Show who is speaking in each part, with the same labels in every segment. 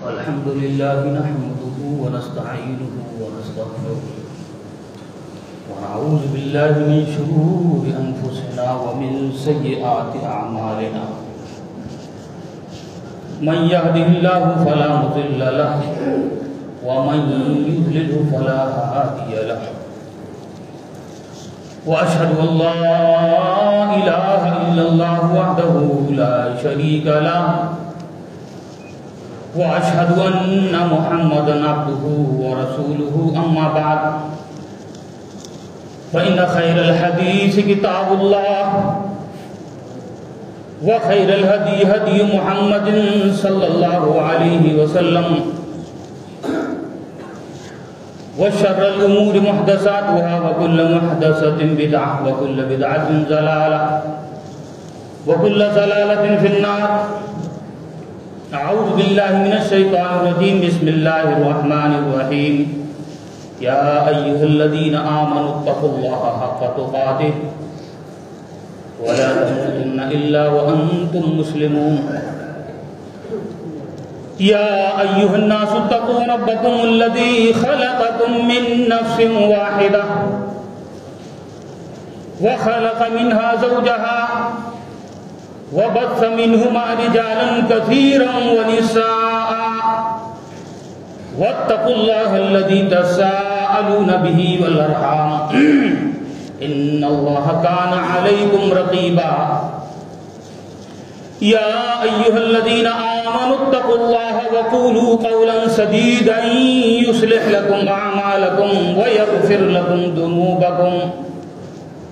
Speaker 1: الحمد لله نحمده ونستعينه ونستغفره ونعوذ بالله من شرور أنفسنا ومن سيئات أعمالنا من يهده الله فلا مضل له ومن يضلل فلا هادي له وأشهد أن لا إله إلا الله وحده لا شريك له وأشهد أن محمدا عبده ورسوله أما بعد فإن خير الحديث كتاب الله وخير الهدي هدي محمد صلى الله عليه وسلم وشر الأمور محدثاتها وكل محدثة بدعة وكل بدعة ضلالة وكل ضلالة في النار. أعوذ بالله من الشيطان الرجيم. بسم الله الرحمن الرحيم. يا أيها الذين آمنوا اتقوا الله حق تقاته ولا تموتن إلا وأنتم مسلمون. يا أيها الناس اتقوا ربكم الذي خلقكم من نفس واحدة وخلق منها زوجها وبث منهما رجالا كثيرا ونساء واتقوا الله الذي تساءلون به والأرحام إن الله كان عليكم رقيبا. يا أيها الذين آمنوا اتقوا الله وقولوا قولا سديدا يصلح لكم أعمالكم ويغفر لكم ذنوبكم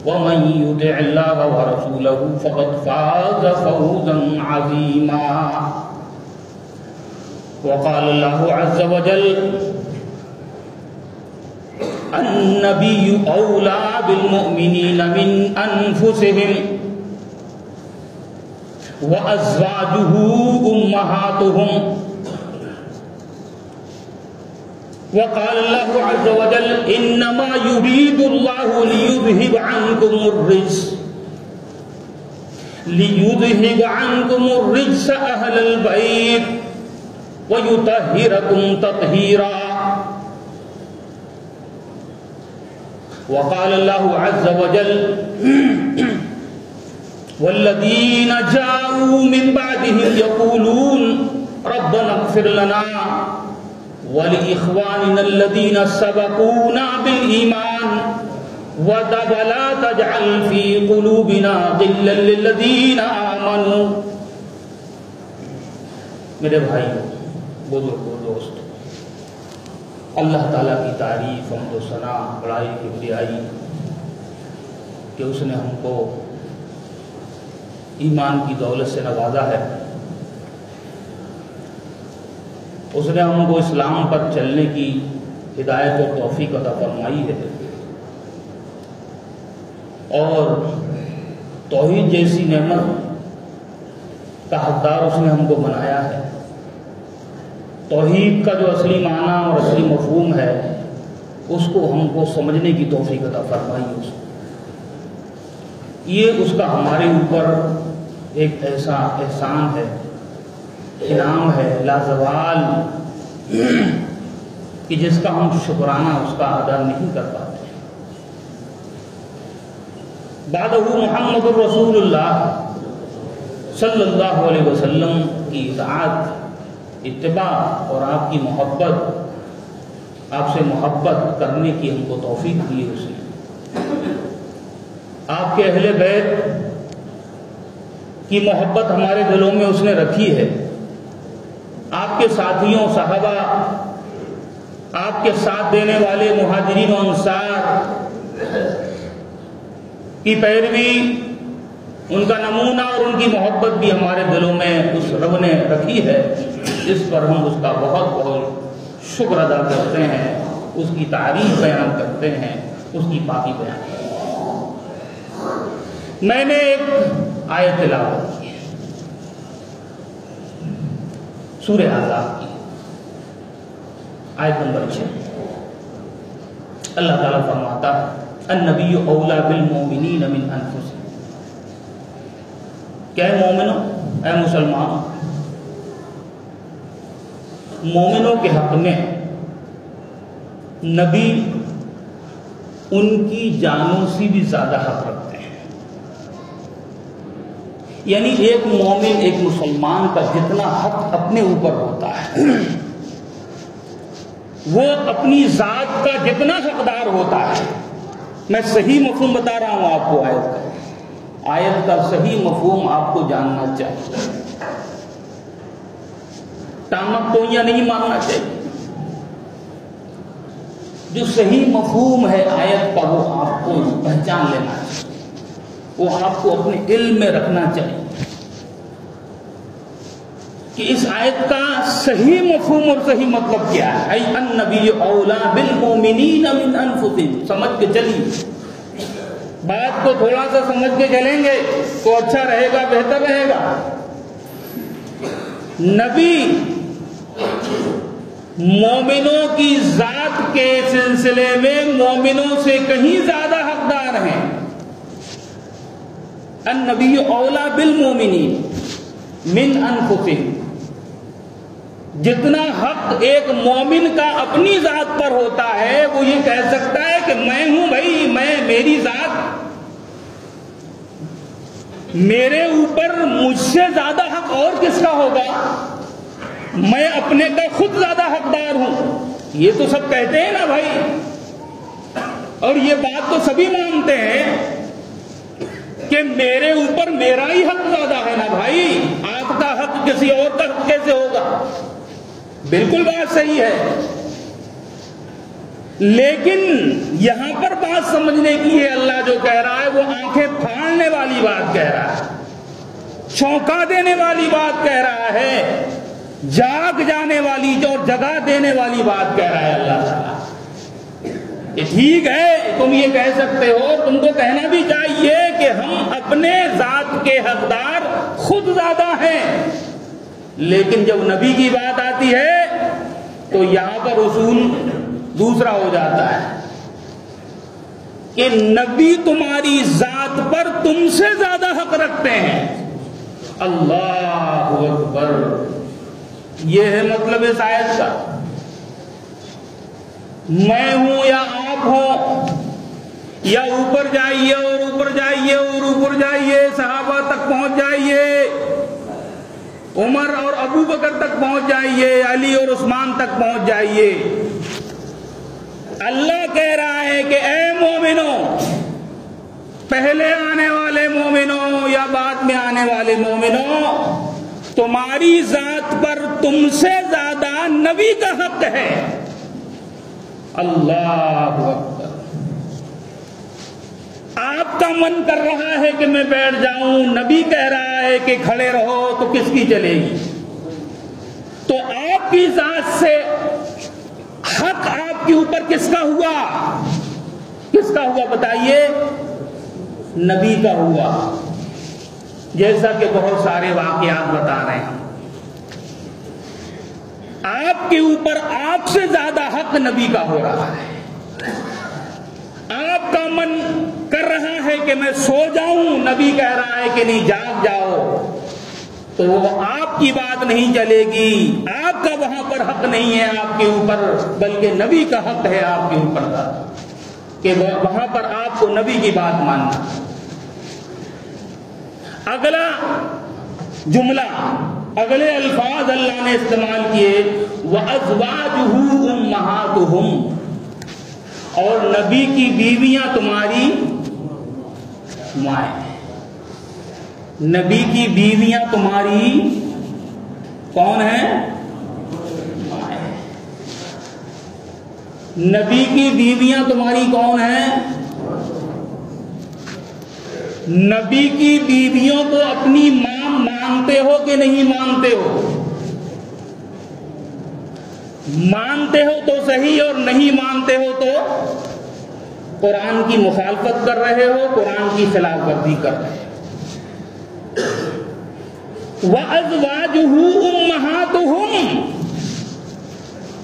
Speaker 1: ومن يطع الله ورسوله فقد فاز فوزا عظيما. وقال الله عز وجل النبي أولى بالمؤمنين من أنفسهم وأزواجه أمهاتهم. وقال الله عز وجل إنما يريد الله ليذهب عنكم الرجس أهل البيت ويطهركم تطهيرا. وقال الله عز وجل والذين جاءوا من بعدهم يقولون ربنا اغفر لنا ولإخواننا الذين سبقونا بالإيمان ولا تجعل في قلوبنا غلا للذين آمنوا. میرے بھائی بزرگوں دوست، اللہ تعالیٰ کی تعریف حمد و ثنا بڑائی کبریائی کہ اس نے ہم کو ایمان کی دولت سے نوازا ہے. اس نے ہم کو اسلام پر چلنے کی ہدایت و توفیق عطا فرمائی ہے اور توحید جیسی نعمت کا حقدار اس نے ہم کو بنایا ہے. توحید کا جو اصلی معنی اور اصلی مفہوم ہے اس کو ہم کو سمجھنے کی توفیق عطا فرمائی ہے. یہ اس کا ہمارے اوپر ایک ایسا احسان ہے، انعام ہے لازوال کہ جس کا ہم شکرانہ اس کا ادا نہیں کر پاتے. بعدہ محمد الرسول اللہ صلی اللہ علیہ وسلم کی اطاعت، اتباع اور آپ کی محبت، آپ سے محبت کرنے کی ہم کو توفیق دی ہے. اس نے آپ کے اہل بیت کی محبت ہمارے دلوں میں اس نے رکھی ہے. آپ کے ساتھیوں، صحابہ، آپ کے ساتھ دینے والے مہاجرین و انصار کی پیروی، ان کا نمونہ اور ان کی محبت بھی ہمارے دلوں میں اس رب نے رکھی ہے. اس پر ہم اس کا بہت بہت شکر ادا کرتے ہیں، اس کی تعریف بیان کرتے ہیں، اس کی پاکی بیان کرتے ہیں. میں نے ایک آیت تلاوت کی ہے سورہ احزاب کی، آیت نمبر 6. اللہ تعالیٰ فرماتا ہے النبی اولا بالمؤمنین من انفسہم. کیا مومنوں، اے مسلمان، مومنوں کے حق میں نبی ان کی جانوں سے بھی زیادہ حق رکھتے ہیں. یعنی ایک مومن ایک مسلمان کا جتنا حق اپنے اوپر ہوتا ہے وہ اپنی ذات کا جتنا حقدار ہوتا ہے. میں صحیح مفہوم بتا رہا ہوں آپ کو آیت کا صحیح مفہوم آپ کو جاننا چاہیے. ٹامک ٹوئیاں نہیں ماننا چاہیے. جو صحیح مفہوم ہے آیت کا وہ آپ کو پہچان لینا چاہیے, وہ آپ کو اپنے علم میں رکھنا چاہیے کہ اس آیت کا صحیح مفہوم اور صحیح مطلب کیا ہے. ای النبی اولا بالمؤمنین من انفسہم. سمجھ کے چلیے, بات کو تھوڑا سا سمجھ کے چلیں گے تو اچھا رہے گا, بہتر رہے گا. نبی مومنوں کی ذات کے سلسلے میں مومنوں سے کہیں زیادہ حقدار ہیں. النبی اولا بالمؤمنین من انفسہم. جتنا حق ایک مومن کا اپنی ذات پر ہوتا ہے وہ یہ کہہ سکتا ہے کہ میں ہوں بھائی, میری ذات, میرے اوپر مجھ سے زیادہ حق اور کس کا ہوگا, میں اپنے کا خود زیادہ حقدار ہوں. یہ تو سب کہتے ہیں نا بھائی, اور یہ بات تو سبھی مانتے ہیں کہ میرے اوپر میرا ہی حق زیادہ ہے نا بھائی, آپ کا حق کسی اور کا حق کیسے ہوگا. بالکل بات صحیح ہے, لیکن یہاں پر بات سمجھنے کی ہے. اللہ جو کہہ رہا ہے وہ آنکھیں پھاڑنے والی بات کہہ رہا ہے, چونکا دینے والی بات کہہ رہا ہے, جاگ جانے والی اور جگا دینے والی بات کہہ رہا ہے اللہ تعالیٰ. ٹھیک ہے تم یہ کہہ سکتے ہو, تم کو کہنا بھی چاہیے کہ ہم اپنے ذات کے حقدار خود زیادہ ہیں, لیکن جب نبی کی بات آتی ہے تو یہاں پر اصول دوسرا ہو جاتا ہے کہ نبی تمہاری ذات پر تم سے زیادہ حق رکھتے ہیں. اللہ اکبر. یہ ہے مطلب اس آیت کا. میں ہوں یا آپ ہوں, یا اوپر جائیے اور اوپر جائیے اور اوپر جائیے, صحابہ تک پہنچ جائیے, عمر اور ابو بکر تک پہنچ جائیے, علی اور عثمان تک پہنچ جائیے. اللہ کہہ رہا ہے کہ اے مومنوں, پہلے آنے والے مومنوں یا بعد میں آنے والے مومنوں, تمہاری ذات پر تم سے زیادہ نبی کا حق ہے. اللہ اکبر. آپ کا من کر رہا ہے کہ میں بیٹھ جاؤں, نبی کہہ رہا ہے کہ کھڑے رہو, تو کس کی چلے گی. تو آپ کی ذات سے حق آپ کے اوپر کس کا ہوا, کس کا ہوا بتائیے, نبی کا ہوا. جیسا کہ بہت سارے واقعات بتا رہے ہیں, آپ کے اوپر آپ سے زیادہ حق نبی کا ہو رہا ہے. آپ کا من کر رہا ہے کہ میں سو جاؤں, نبی کہہ رہا ہے کہ نہیں جاگ جاؤ, تو وہ آپ کی بات نہیں چلے گی. آپ کا وہاں پر حق نہیں ہے آپ کے اوپر, بلکہ نبی کا حق ہے آپ کے اوپر کہ وہاں پر آپ کو نبی کی بات ماننا. اگلا جملہ, اگلے الفاظ اللہ نے استعمال کیے, وَأَزْوَاجُهُ أُمَّهَاتُهُمْ. اور نبی کی بیویاں تمہاری مائیں. نبی کی بیویاں تمہاری کون ہیں, مائیں. نبی کی بیویاں تمہاری کون ہیں, نبی کی بیویوں کو اپنی ماں مانتے ہو کہ نہیں مانتے ہو؟ مانتے ہو تو صحیح, اور نہیں مانتے ہو تو قرآن کی مخالفت کر رہے ہو, قرآن کی خلاف ورزی کر رہے ہو. وَأَزْوَاجُهُ أُمَّهَاتُهُمْ.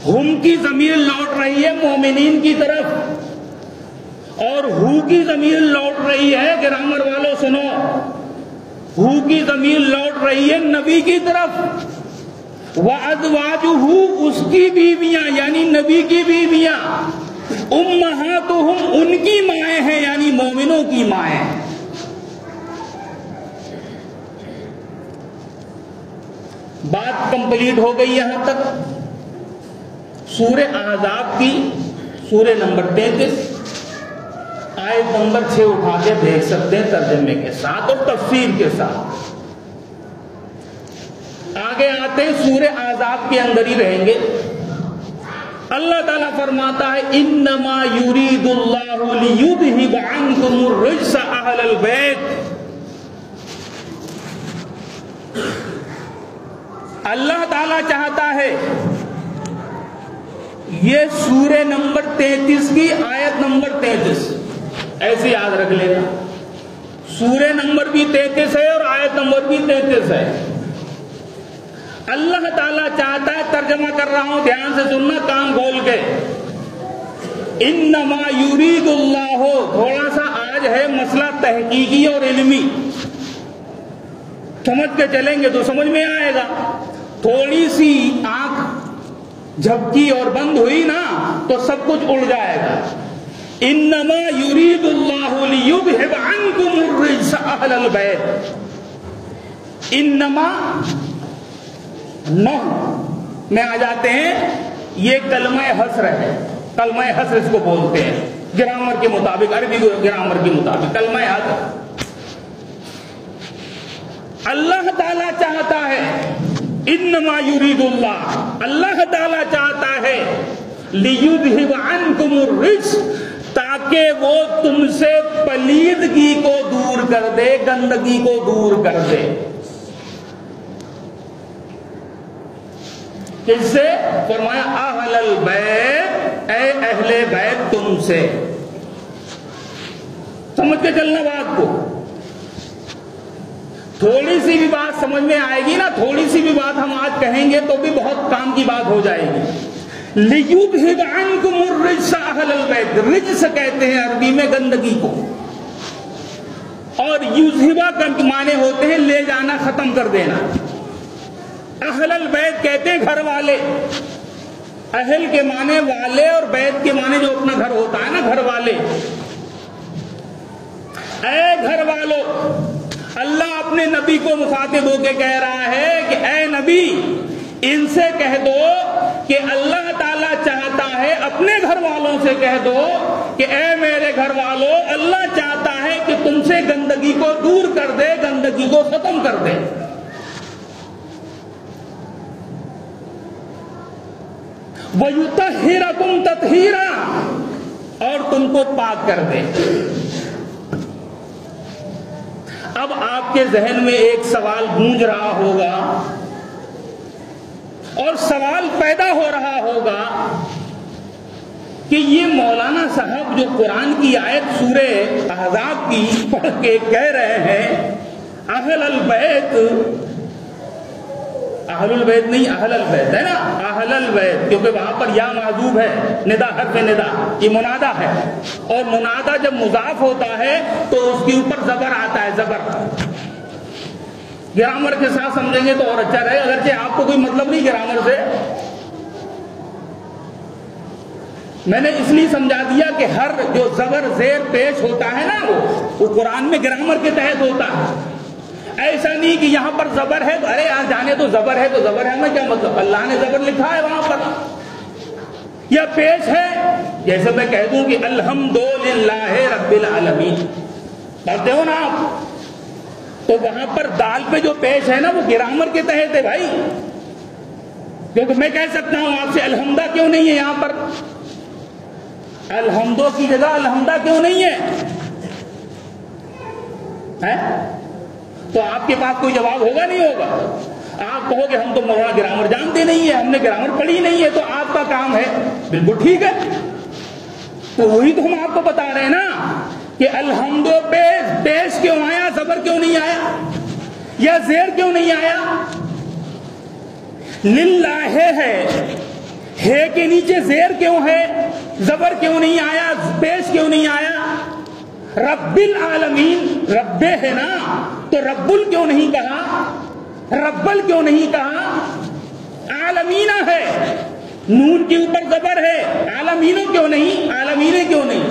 Speaker 1: ہم کی ضمیر لوٹ رہی ہے مومنین کی طرف, اور ہو کی ضمیر لوٹ رہی ہے, گرامر والوں سنو, ہو کی ضمیر لوٹ رہی ہے نبی کی طرف. وَأَزْوَاجُهُ اس کی بیویاں یعنی نبی کی بیویاں اُمَّهَاتُهُمْ ان کی مائیں ہیں یعنی مومنوں کی مائیں. بات کمپلیٹ ہو گئی یہاں تک. سورہ احزاب کی سورہ نمبر 33 آیت نمبر 6 اٹھا کے دیکھ سکتے ہیں ترجمے کے ساتھ اور تفسیر کے ساتھ. آگے آتے ہیں سورہ احزاب کے اندر ہی رہیں گے. اللہ تعالیٰ فرماتا ہے انما یرید اللہ لیذہب عنکم الرجس اہل البیت. اللہ تعالیٰ چاہتا ہے، یہ سورہ نمبر 33 کی آیت نمبر 33 ایسے یاد رکھ لینا. سورہ نمبر بھی 33 ہے اور آیت نمبر بھی 33 ہے. اللہ تعالیٰ چاہتا ہے، ترجمہ کر رہا ہوں دھیان سے سننا کان کھول کے. انما یرید اللہ، تھوڑا سا آج ہے مسئلہ تحقیقی اور علمی، سمجھ کے چلیں گے تو سمجھ میں آئے گا. تھوڑی سی آنکھ جھپکی اور بند ہوئی نا تو سب کچھ اڑ جائے گا. انما یرید اللہ لیذہب عنکم الرجس اہل البیت. انما نو میں آ جاتے ہیں، یہ کلمہ حصر ہے. کلمہ حصر اس کو بولتے ہیں گرامر کے مطابق، عربی گرامر کے مطابق کلمہ حصر. اللہ تعالیٰ چاہتا ہے، انما یرید اللہ، اللہ تعالیٰ چاہتا ہے لیذہب عنکم الرجس، تاکہ وہ تم سے پلیدگی کو دور کر دے، گندگی کو دور کر دے. کس سے؟ فرمایا اہل البیت، اے اہل بیت تم سے. سمجھ کے چلنا بات کو. تھوڑی سی بھی بات سمجھ میں آئے گی نا، تھوڑی سی بھی بات ہم آج کہیں گے تو بھی بہت کام کی بات ہو جائے گی. لیذہب عنکم الرجس اہل البیت، رجس کہتے ہیں عربی میں گندگی کو، اور یذہبا کا معنی ہوتے ہیں لے جانا، ختم کر دینا. اہل البیت کہتے ہیں گھر والے. اہل کے معنی والے اور بیت کے معنی جو اپنا گھر ہوتا ہے نا، گھر والے. اے گھر والوں، اللہ اپنے نبی کو مخاطب ہو کے کہہ رہا ہے کہ اے نبی ان سے کہہ دو کہ اللہ تعالیٰ چاہتا ہے، اپنے گھر والوں سے کہہ دو کہ اے میرے گھر والوں، اللہ چاہتا ہے کہ تم سے گندگی کو دور کر دے، گندگی کو ختم کر دے. وَيُطَهِّرَكُمْ تَطْهِيرًا، اور تم کو پاک کر دے. اب آپ کے ذہن میں ایک سوال گونج رہا ہوگا اور سوال پیدا ہو رہا ہوگا کہ یہ مولانا صاحب جو قرآن کی آیت سورہ احزاب کی پڑھ کے کہہ رہے ہیں اہل البیت، اہل البیت نہیں اہل البیت ہے نا، اہل البیت، کیونکہ وہاں پر یا معذوب ہے، ندا حرف ندا، یہ منادہ ہے، اور منادہ جب مضاف ہوتا ہے تو اس کے اوپر زبر آتا ہے، زبر. گرامر کے ساتھ سمجھیں گے تو اور اچھا رہے، اگرچہ آپ کو کوئی مطلب نہیں گرامر سے، میں نے اس لیے سمجھا دیا کہ ہر جو زبر زیر پیش ہوتا ہے نا وہ قرآن میں گرامر کے تحت ہوتا ہے. ایسا نہیں کہ یہاں پر زبر ہے تو ارے یہاں جانے تو زبر ہے تو زبر ہے، ہمیں کیا مطلب، اللہ نے زبر لکھا ہے وہاں پر. یا پیش ہے، جیسے میں کہہ دوں کہ الحمدللہ رب العالمین پڑھتے ہو نا آپ، تو وہاں پر دال پہ جو پیش ہے نا وہ گرامر کے تحت ہے بھائی. کیونکہ میں کہہ سکتا ہوں آپ سے الحمدہ کیوں نہیں ہے یہاں پر، الحمدوں کی جگہ الحمدہ کیوں نہیں ہے؟ تو آپ کے پاس کوئی جواب ہوگا نہیں ہوگا. آپ کہو کہ ہم تو مولانا گرامر جانتے نہیں ہیں، ہم نے گرامر پڑھی نہیں ہے، تو آپ کا کام ہے بالکل ٹھیک ہے. تو وہی تو ہم آپ کو بتا رہے ہیں نا کہ الحمد پہ پیش کیوں آیا، زبر کیوں نہیں آیا یا زیر کیوں نہیں آیا. للہ ہے کے نیچے زیر کیوں ہے، زبر کیوں نہیں آیا، پیش کیوں نہیں آیا. رب العالمین، رب ہے نا، تو رب کیوں نہیں کہا، ربل کیوں نہیں کہا. عالمینہ ہے، نون کے اوپر زبر ہے، عالمینوں کیوں نہیں، عالمینے کیوں نہیں؟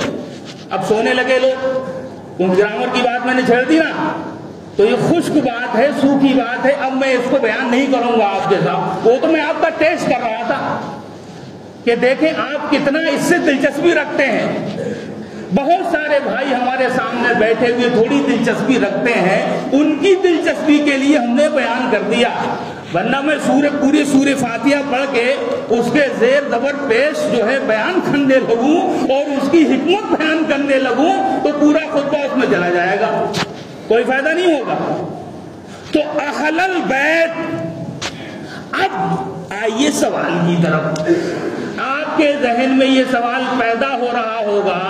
Speaker 1: اب سونے لگے لوگ، گرامر کی بات میں نے چھیڑ دی نا، تو یہ خشک بات ہے، سوکھی بات ہے، اب میں اس کو بیان نہیں کروں گا آپ کے ساتھ، وہ تو میں آپ کا ٹیسٹ کر رہا تھا کہ دیکھیں آپ کتنا اس سے دلچسپی رکھتے ہیں۔ بہت سارے بھائی ہمارے سامنے بیٹھے ہوئے تھوڑی دلچسپی رکھتے ہیں، ان کی دلچسپی کے لیے ہم نے بیان کر دیا، ورنہ میں پوری سورہ فاتحہ پڑھ کے اس کے زیر زبر پیش جو ہے بیان کرنے لگوں اور اس کی حکمت بیان کرنے لگوں تو پورا خطبہ اس میں چلا جائے گا، کوئی فائدہ نہیں ہوگا۔ تو اہل البیت، اب آئیے سوال کی طرف۔ آپ کے ذہن میں یہ سوال پیدا ہو رہا ہوگا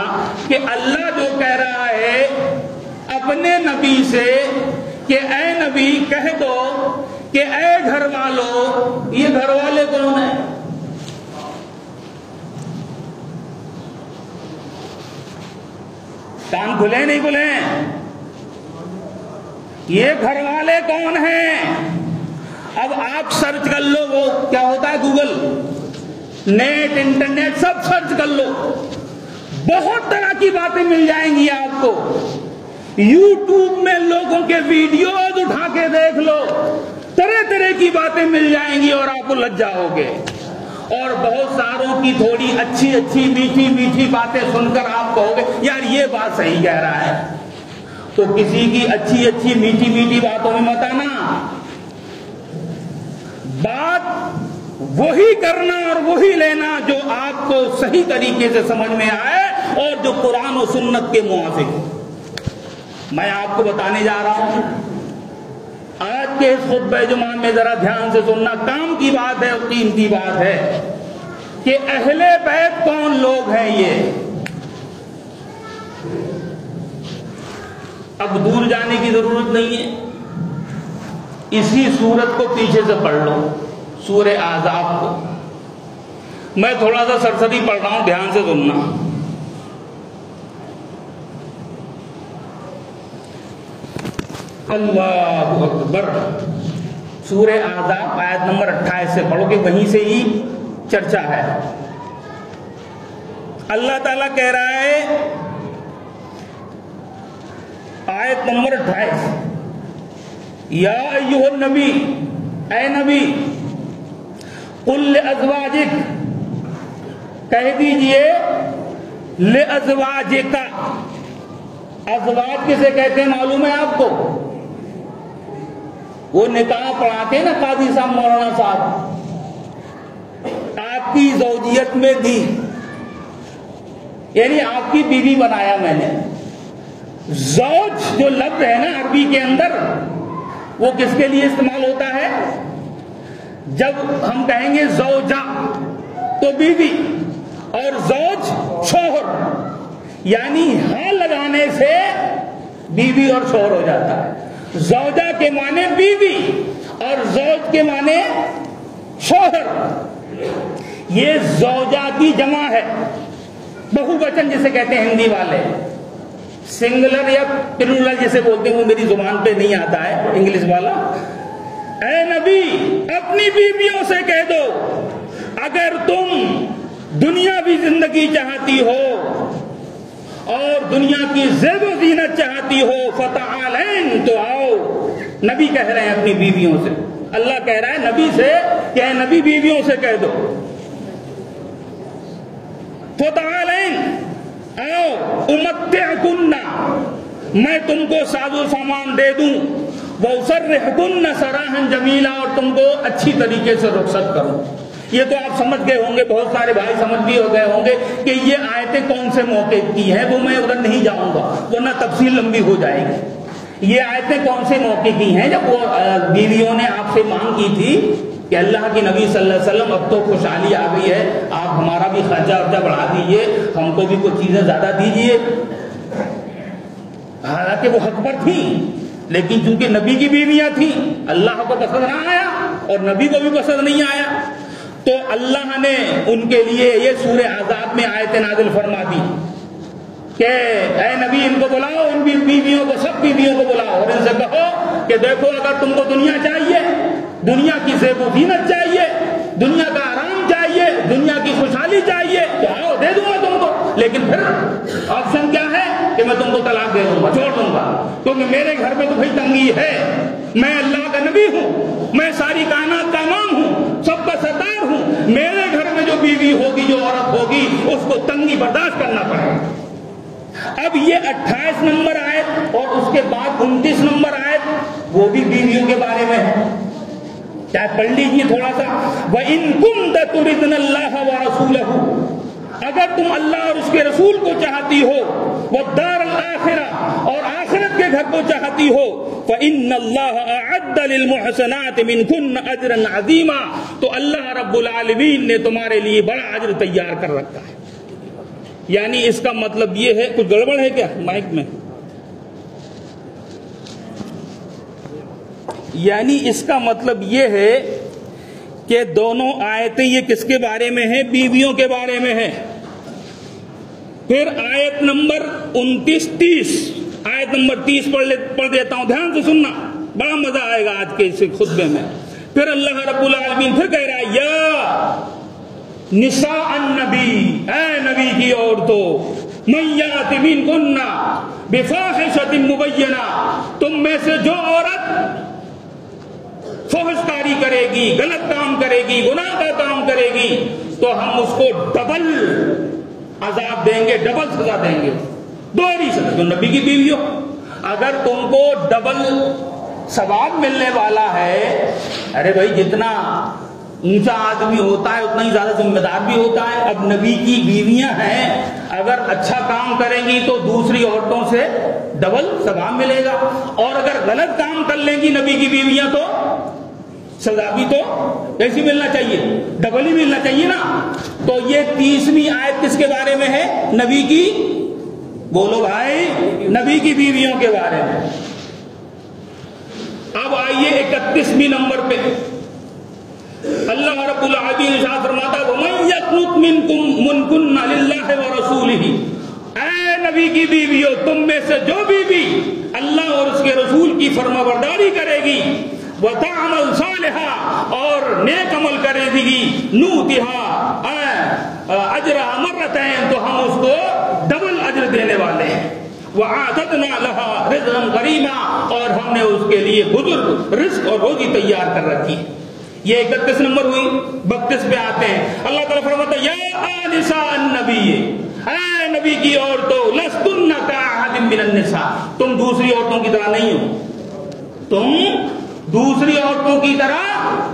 Speaker 1: کہ اللہ جو کہہ رہا ہے اپنے نبی سے کہ اے نبی کہہ دو کہ اے گھر والوں، یہ گھر والے کون ہیں؟ کان کھلے نہیں کھلے؟ یہ گھر والے کون ہیں؟ اب آپ سرچ کر لو، وہ کیا ہوتا ہے گوگل، نیٹ، انٹرنیٹ سب سرچ کر لو، بہت طرح کی باتیں مل جائیں گی آپ کو۔ یوٹیوب میں لوگوں کے ویڈیوز اٹھا کے دیکھ لو، طرح طرح کی باتیں مل جائیں گی اور آپ کو لج جاؤ گے۔ اور بہت ساروں کی تھوڑی اچھی اچھی میٹھی میٹھی باتیں سن کر آپ کہو گے یار یہ بات صحیح کہہ رہا ہے۔ تو کسی کی اچھی اچھی میٹھی میٹھی باتوں میں مت آنا، بات وہی کرنا اور وہی لینا جو آپ کو صحیح طریقے سے سمجھ میں آئے اور جو قرآن و سنت کے موافق۔ میں آپ کو بتانے جا رہا ہوں، آج کے اس خطبہ جمعہ میں ذرا دھیان سے سننا، کام کی بات ہے اور قیمتی بات ہے کہ اہل بیت کون لوگ ہیں۔ یہ اب دور جانے کی ضرورت نہیں ہے، اسی سورت کو پیچھے سے پڑھ لو، سورہ احزاب کو۔ میں تھوڑا سا سرسری پڑھ رہا ہوں، دھیان سے سننا۔ اللہ اکبر، سورہ احزاب آیت نمبر 28 سے پڑھو کہ وہیں سے ہی چرچا ہے۔ اللہ تعالیٰ کہہ رہا ہے آیت نمبر 28، یا ایھا النبی، اے نبی، قل لازواجک، کہہ دیجئے لازواجک، ازواج کسے کہتے ہیں معلوم ہے آپ کو؟ وہ نکاح پڑھاتے نا قاضی صاحب، مولانا صاحب، آپ کی زوجیت میں دی، یعنی آپ کی بیوی بنایا میں نے۔ زوج جو لفظ ہے نا عربی کے اندر، وہ کس کے لیے استعمال ہوتا ہے؟ جب ہم کہیں گے زوجہ تو بیوی، اور زوج شوہر، یعنی ہاں لگانے سے بیوی اور شوہر ہو جاتا ہے۔ زوجہ کے معنی بیوی اور زوج کے معنی شوہر۔ یہ زوجہ کی جمع ہے، بہو وچن جسے کہتے ہیں ہندی والے، سنگلر یا پلورل جسے بولتے ہیں وہ میری زبان پہ نہیں آتا ہے انگلش والا۔ اے نبی اپنی بیویوں سے کہہ دو اگر تم دنیاوی زندگی چاہتی ہو اور دنیا کی زیب و زینت چاہتی ہو فتعالین، تو آؤ۔ نبی کہہ رہے ہیں اپنی بیویوں سے، اللہ کہہ رہا ہے نبی سے کہ اے نبی بیویوں سے کہہ دو فتعالین، آؤ، امتعکن، میں تم کو ساز و سامان دے دوں، وَأُسَرِّحْكُنَّ سَرَاحًا جَمِيلًا، اور تم کو اچھی طریقے سے رخصت کروں۔ یہ تو آپ سمجھ گئے ہوں گے، بہت سارے بھائی سمجھ بھی ہو گئے ہوں گے کہ یہ آیتیں کون سے موقع کی ہیں، وہ میں ادھر نہیں جاؤں گا ورنہ تفصیل لمبی ہو جائے گی۔ یہ آیتیں کون سے موقع کی ہیں؟ جب وہ بیویوں نے آپ سے مانگ کی تھی کہ اللہ کی نبی صلی اللہ علیہ وسلم اب تو خوشحالی آ گئی ہے، آپ ہمارا بھی خرچہ ورچہ بڑھا دیجئے، ہم کو بھی کچھ چیزیں زیادہ دیجئے۔ حالانکہ وہ حق پر تھیں، لیکن چونکہ نبی کی بیویاں تھیں، اللہ کو پسند نہ آیا اور نبی کو بھی پسند نہیں آیا، تو اللہ نے ان کے لیے یہ سورہ احزاب میں آیت نازل فرما دی کہ اے نبی ان کو بلاؤ، ان بیویوں کو، سب بیویوں کو بلاؤ اور ان سے کہو کہ دیکھو اگر تم کو دنیا چاہیے، دنیا کی زیب و زینت چاہیے، دنیا کا آرام چاہیے، دنیا کی خوشحالی چاہیے، چاہو دے دوں گا تم کو، لیکن پھر آپشن کیا ہے کہ میں تم کو طلاق دے دوں گا، چھوڑ دوں گا، کیونکہ میرے گھر میں تو بھائی تنگی ہے، میں اللہ کا نبی ہوں، میں ساری کائنات کا امام ہوں، سب کا سردار ہوں، میرے گھر میں جو بیوی ہوگی، جو عورت ہوگی، اس کو تنگی برداشت کرنا پڑے گا۔ اب یہ 28 نمبر آیت اور اس کے بعد 29 نمبر آیت وہ بھی بیویوں کے بارے میں ہے، چاہے پڑھ لیجیے تھوڑا سا۔ وَإِن كُنتَ تُرِدْنَ اللَّهَ وَرَسُولَهُ، اگر تم اللہ اور اس کے رسول کو چاہتی ہو، وَالدَّارَ الْآخِرَةَ اور آخرت کے گھر کو چاہتی ہو، فَإِنَّ اللَّهَ أَعَدَّ لِلْمُحْسَنَاتِ مِنْكُنَّ أَجْرًا عَظِيمًا، تو اللہ رب العالمین نے تمہارے لیے بڑا اجر تیار کر رکھا ہے۔ یعنی اس کا مطلب یہ ہے، کچھ گڑبڑ ہے کیا مائک میں؟ یعنی اس کا مطلب یہ ہے کہ دونوں آیتیں یہ کس کے بارے میں ہیں؟ بیویوں کے بارے میں ہیں۔ پھر آیت نمبر 29-30، آیت نمبر 30 پڑھ دیتا ہوں، دھیان سے سننا، بڑا مزہ آئے گا آج کے اس خطبے میں۔ پھر اللہ رب العالمین پھر کہہ رہا ہے، یا نساء النبی، اے نبی کی عورتوں، من یأت منکن بفاحشۃ مبینہ، تم میں سے جو عورت فحش کاری کرے گی، غلط کام کرے گی، گناہ کا کام کرے گی، تو ہم اس کو ڈبل عذاب دیں گے، ڈبل سزا دیں گے، دوہری سزا۔ جو نبی کی بیوی ہو، اگر تم کو ڈبل ثواب ملنے والا ہے، ارے بھائی جتنا اونچا آدمی ہوتا ہے اتنا ہی زیادہ ذمہ دار بھی ہوتا ہے۔ اب نبی کی بیویاں ہیں، اگر اچھا کام کریں گی تو دوسری عورتوں سے ڈبل ثواب ملے گا، اور اگر غلط کام کر لیں گی نبی کی بیویاں تو سزا بھی تو کیسی ملنا چاہیے؟ ڈبل ہی ملنا چاہیے نا۔ تو یہ 30ویں آیت کس کے بارے میں ہے؟ نبی کی، بولو بھائی، نبی کی بیویوں کے بارے میں۔ اب آئیے 31ویں نمبر پہ، اللہ رب العالمین ارشاد فرماتا ہے، وَمَن يَقْنُتْ مِنكُنَّ لِلَّهِ وَرَسُولِهِ، اے نبی کی بیویوں، تم میں سے جو بیوی اللہ اور اس کے رسول کی فرمانبرداری کرے گی، وَتَعْمَلْ صَالِحًا اور نیک عمل کرے گی، نُؤْتِهَا أَجْرَهَا مَرَّتَيْنِ تو ہم اس کو ڈبل اجر دینے والے ہیں، وَأَعْتَدْنَا لَهَا رِزْقًا كَرِيمًا اور ہم نے اس کے لیے بزرگ رزق اور روزی تیار کر رکھی ہے۔ یہ 31 نمبر ہوئی۔ 32 پہ آتے ہیں، اللہ تعالیٰ فرماتا ہے، یا نساء النبی، اے نبی کی عورتوں، لستن کأحد من النساء، تم دوسری عورتوں کی طرح نہیں ہو، تم دوسری عورتوں کی طرح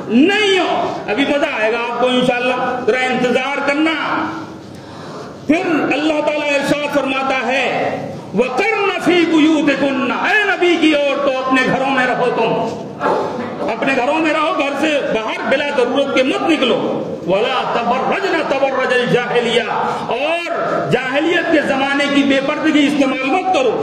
Speaker 1: نہیں ہو۔ ابھی مزہ آئے گا آپ کو انشاءاللہ، ذرا انتظار کرنا۔ پھر اللہ تعالیٰ ارشاد فرماتا ہے، وَقَرْنَ فِي بُيُوتِكُنَّ، اے نبی کی عورتوں اپنے گھروں میں رہو، تم اپنے گھروں میں رہو، گھر سے باہر بلا ضرورت کے مت نکلو۔ وَلَا تَبَرَّجْنَ تَبَرَّجَ الْجَاهِلِيَّةِ اور جاہلیت کے زمانے کی بے پردگی استعمال مت کرو۔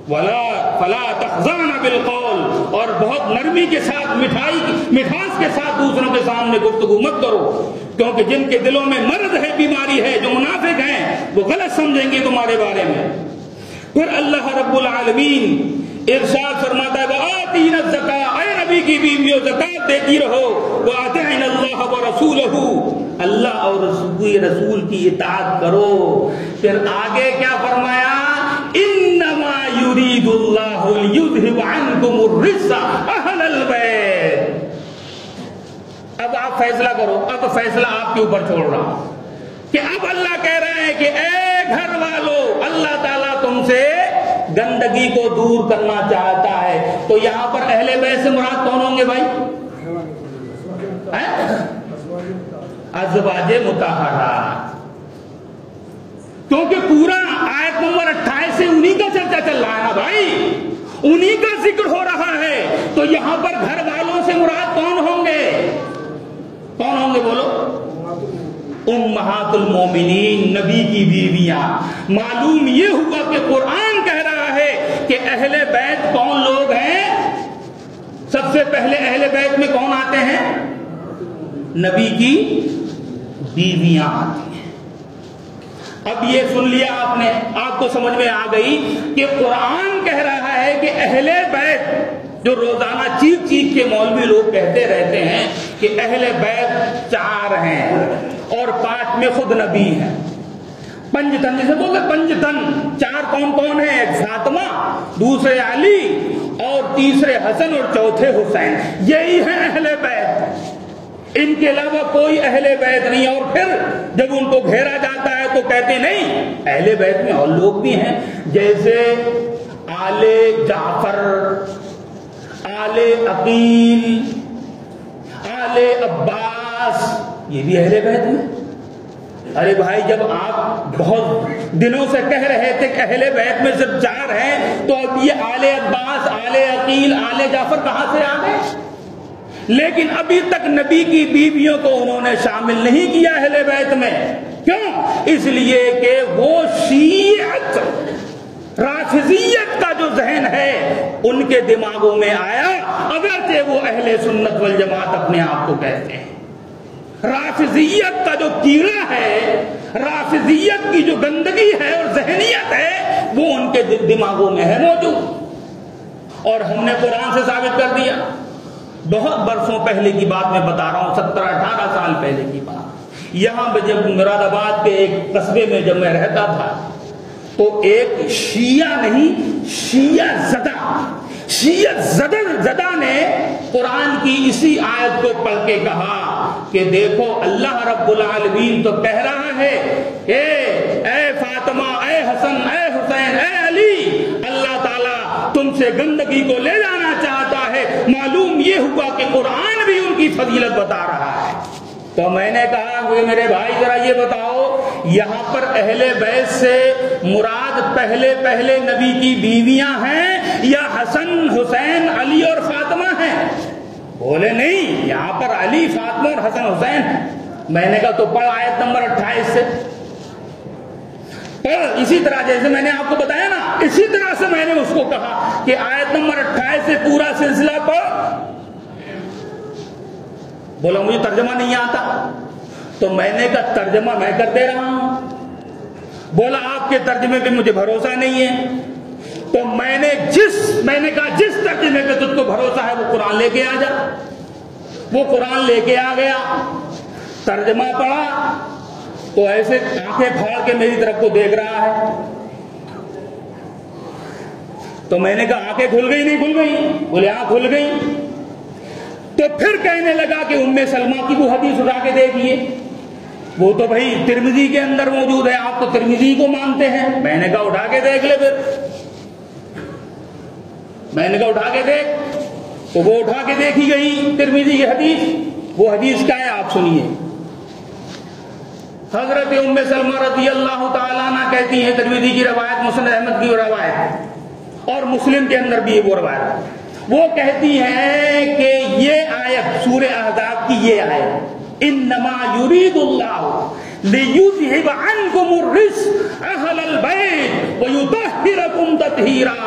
Speaker 1: فَلَا تَخْضَعْنَ بِالْقَوْلِ اور بہت نرمی کے ساتھ، مٹھاس کے ساتھ دوسروں کے سامنے گفتگو مت کرو، کیونکہ جن کے دلوں میں مرض ہے، بیماری ہے، جو منافق ہیں، وہ غلط سمجھیں گے تمہارے بارے میں۔ پھر اللہ رب العالمین ارشاد فرماتا ہے، وَآتِينَ الزَّكَاةَ، اے نبی کی بیویوں زکات دیتی رہو، وَأَطِعْنَ اللَّهَ وَرَسُولَهُ اللہ اور رسول کی اطاعت کرو۔ پھر آگے کیا فرمایا، انما یرید اللہ لیذھب عنکم الرجس اہل البیت۔ اب آپ فیصلہ کرو، اب فیصلہ آپ کے اوپر چھوڑ رہا ہوں کہ اب اللہ کہہ رہے ہیں کہ اے گھر والوں، اللہ تعالیٰ تم سے گندگی کو دور کرنا چاہتا ہے۔ تو یہاں پر اہل بیت سے مراد کون ہوں گے بھائی؟ ازواج مطہرات، کیونکہ پورا آیت نمبر 28 سے انہی کا چرچا چل رہا ہے نا بھائی، انہی کا ذکر ہو رہا ہے۔ تو یہاں پر گھر والوں سے مراد کون ہوں گے؟ کون ہوں گے بولو؟ امہات المومنین، نبی کی بیویاں۔ معلوم یہ ہوا کہ قرآن کہہ رہا ہے کہ اہل بیت کون لوگ ہیں؟ سب سے پہلے اہل بیت میں کون آتے ہیں؟ نبی کی بیویاں آتی ہیں۔ اب یہ سن لیا آپ نے، آپ کو سمجھ میں آ گئی کہ قرآن کہہ رہا ہے کہ اہل بیت جو روزانہ چیخ چیخ کے مولوی لوگ کہتے رہتے ہیں کہ اہل بیت 4 ہیں اور 5 میں خود نبی ہیں. پنجتن جسے بولتے پنجتن، 4 کون کون ہیں؟ ایک فاطمہ، دوسرے علی اور تیسرے حسن اور چوتھے حسین. یہی ہیں اہل بیت، ان کے علاوہ کوئی اہل بیت نہیں. اور پھر جب ان کو گھیرا جاتا ہے تو کہتے نہیں اہل بیت میں اور لوگ بھی ہیں، جیسے آل جعفر، آل عقیل، آل عباس، یہ بھی اہل بیت میں. ارے بھائی جب آپ بہت دنوں سے کہہ رہے تھے کہ اہل بیت میں صرف 4 ہیں، تو اب یہ آل عباس، آل عقیل، آل جعفر کہاں سے آ گئے؟ لیکن ابھی تک نبی کی بیویوں کو انہوں نے شامل نہیں کیا اہل بیت میں. کیوں؟ اس لیے کہ وہ شیعت، رافضیت کا جو ذہن ہے ان کے دماغوں میں آیا، اگرچہ وہ اہل سنت والجماعت اپنے آپ کو کہتے ہیں. رافضیت کا جو کیڑا ہے، رافضیت کی جو گندگی ہے اور ذہنیت ہے، وہ ان کے دماغوں میں ہے موجود. اور ہم نے قرآن سے ثابت کر دیا. بہت برسوں پہلے کی بات میں بتا رہا ہوں، 17-18 سال پہلے کی بات. یہاں پہ جب مراد آباد کے ایک قصبے میں جب میں رہتا تھا تو ایک شیعہ نہیں، شیعہ زدہ نے قرآن کی اسی آیت کو پڑھ کے کہا کہ دیکھو اللہ رب العالمین تو کہہ رہا ہے کہ اے فاطمہ، اے حسن، اے حسین، اے علی، اللہ تعالیٰ تم سے گندگی کو لے جانا چاہتا ہے. معلوم یہ ہوا کہ قرآن بھی ان کی فضیلت بتا رہا ہے. تو میں نے کہا کہ میرے بھائی ذرا یہ بتاؤ، یہاں پر اہل بیت سے مراد پہلے نبی کی بیویاں ہیں یا حسن، حسین، علی اور فاطمہ ہیں؟ بولے نہیں، یہاں پر علی، فاطمہ اور حسن حسین. میں نے کہا تو پڑھ آیت نمبر 28 سے پڑھ. اسی طرح جیسے میں نے آپ کو بتایا نا، اسی طرح سے میں نے اس کو کہا کہ آیت نمبر 28 سے پورا سلسلہ پڑھ. بولا مجھے ترجمہ نہیں آتا. تو میں نے کہا ترجمہ میں کر دے رہا ہوں. بولا آپ کے ترجمے پہ مجھے بھروسہ نہیں ہے. تو میں نے کہا جس ترجمے پہ تجھ کو بھروسہ ہے وہ قرآن لے کے آ جا. وہ قرآن لے کے آ گیا، ترجمہ پڑھا تو ایسے آنکھیں پھاڑ کے میری طرف کو دیکھ رہا ہے. تو میں نے کہا آنکھیں کھل گئی نہیں کھل گئی؟ بولے ہاں کھل گئی. تو پھر کہنے لگا کہ ام سلمہ کی وہ حدیث اٹھا کے دیکھیے، وہ تو بھائی ترمذی کے اندر موجود ہے، آپ تو ترمذی کو مانتے ہیں. میں نے کہا اٹھا کے دیکھ لے. پھر میں نے کہا اٹھا کے دیکھ. تو وہ اٹھا کے دیکھی گئی ترمذی کی حدیث. وہ حدیث کیا ہے آپ سنیے. حضرت ام سلمہ رضی اللہ تعالیٰ عنہ کہتی ہیں، ترمذی کی روایت، مسند احمد کی روایت اور مسلم کے اندر بھی وہ روایت، وہ کہتی ہیں کہ یہ آیت سورہ احزاب کی یہ آیت، انما یرید اللہ لیذہب عنکم الرجس اہل البیت ویطہرکم تطہیرا.